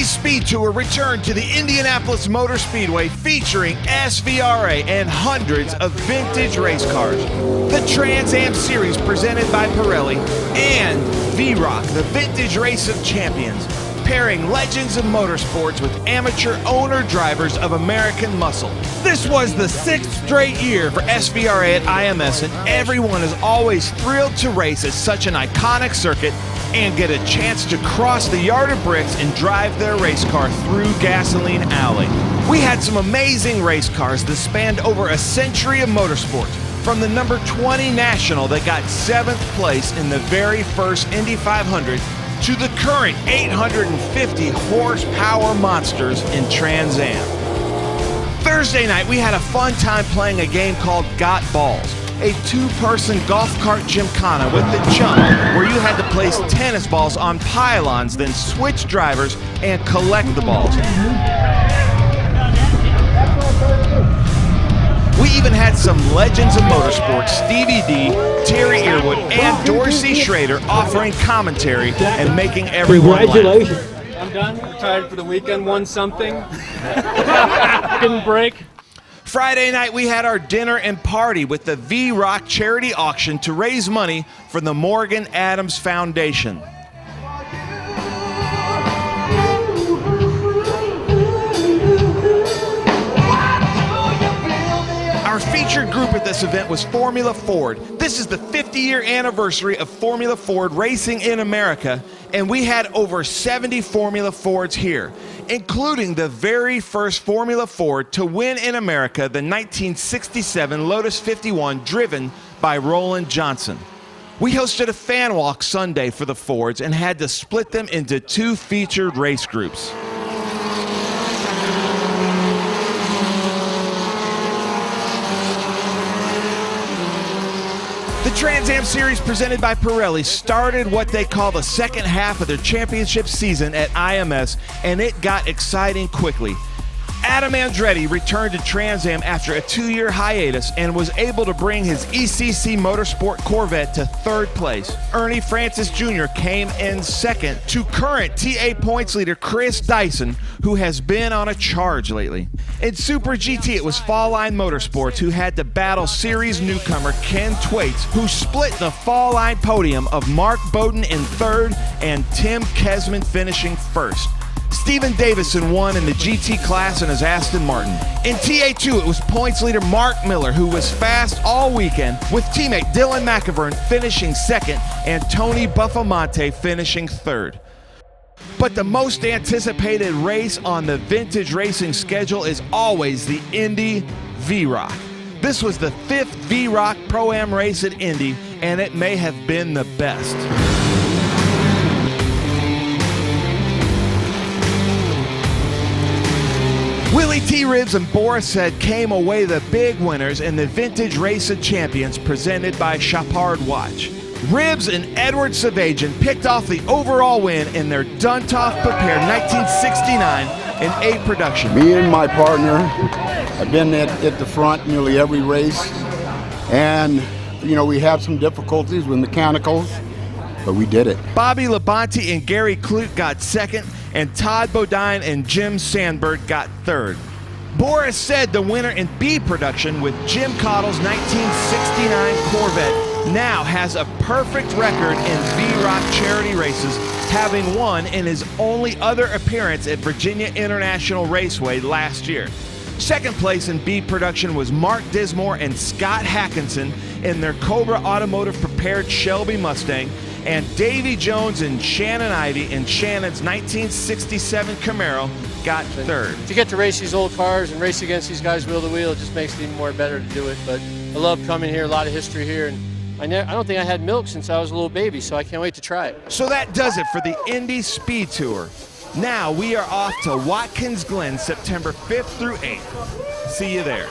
SpeedTour returned to the Indianapolis Motor Speedway featuring SVRA and hundreds of vintage race cars. The Trans Am Series presented by Pirelli and V-Rock, the Vintage Race of Champions, pairing legends of motorsports with amateur owner-drivers of American muscle. This was the 6th straight year for SVRA at IMS, and everyone is always thrilled to race at such an iconic circuit and get a chance to cross the yard of bricks and drive their race car through Gasoline Alley. We had some amazing race cars that spanned over a century of motorsports, from the number 20 National that got 7th place in the very first Indy 500 to the current 850 horsepower monsters in Trans Am. Thursday night, we had a fun time playing a game called Got Balls, a two-person golf cart gymkhana with the jump, where you had to place tennis balls on pylons, then switch drivers and collect the balls. We even had some legends of motorsports, Stevie D, Terry Earwood, and Dorsey Schrader offering commentary and making everyone laugh. I'm done. Retired for the weekend. Won something. Didn't break. Friday night, we had our dinner and party with the V-Rock charity auction to raise money for the Morgan Adams Foundation. Our featured group at this event was Formula Ford. This is the 50-year anniversary of Formula Ford racing in America, and we had over 70 Formula Fords here, including the very first Formula Ford to win in America, the 1967 Lotus 51 driven by Roland Johnson. We hosted a fan walk Sunday for the Fords and had to split them into two featured race groups. The Trans Am Series presented by Pirelli started what they call the second half of their championship season at IMS, and it got exciting quickly. Adam Andretti returned to Trans Am after a 2-year hiatus and was able to bring his ECC Motorsport Corvette to 3rd place. Ernie Francis Jr. came in 2nd to current TA points leader Chris Dyson, who has been on a charge lately. In Super GT, it was Fall Line Motorsports who had to battle series newcomer Ken Thwaites, who split the Fall Line podium of Mark Bowden in 3rd and Tim Kesman finishing 1st. Stephen Davison won in the GT class in his Aston Martin. In TA2, it was points leader Mark Miller, who was fast all weekend, with teammate Dylan McIvern finishing 2nd and Tony Buffamonte finishing 3rd. But the most anticipated race on the vintage racing schedule is always the Indy V-Rock. This was the 5th V-Rock Pro-Am race at Indy, and it may have been the best. Willie T. Ribbs and Boris Said came away the big winners in the Vintage Race of Champions presented by Chapard Watch. Ribbs and Edward Savajian picked off the overall win in their Duntov-prepared 1969 and 8 production. Me and my partner have been at the front nearly every race, and you know, we had some difficulties with mechanicals, but we did it. Bobby Labonte and Gary Clute got 2nd, and Todd Bodine and Jim Sandberg got 3rd. Boris Said the winner in B production with Jim Cottle's 1969 Corvette now has a perfect record in V-Rock charity races, having won in his only other appearance at Virginia International Raceway last year. 2nd place in B production was Mark Dismore and Scott Hackinson in their Cobra Automotive prepared Shelby Mustang, and Davy Jones and Shannon Ivey in Shannon's 1967 Camaro got 3rd. To get to race these old cars and race against these guys wheel to wheel, it just makes it even more better to do it. But I love coming here, a lot of history here, and I don't think I had milk since I was a little baby, so I can't wait to try it. So that does it for the Indy Speed Tour. Now we are off to Watkins Glen September 5th through 8th. See you there.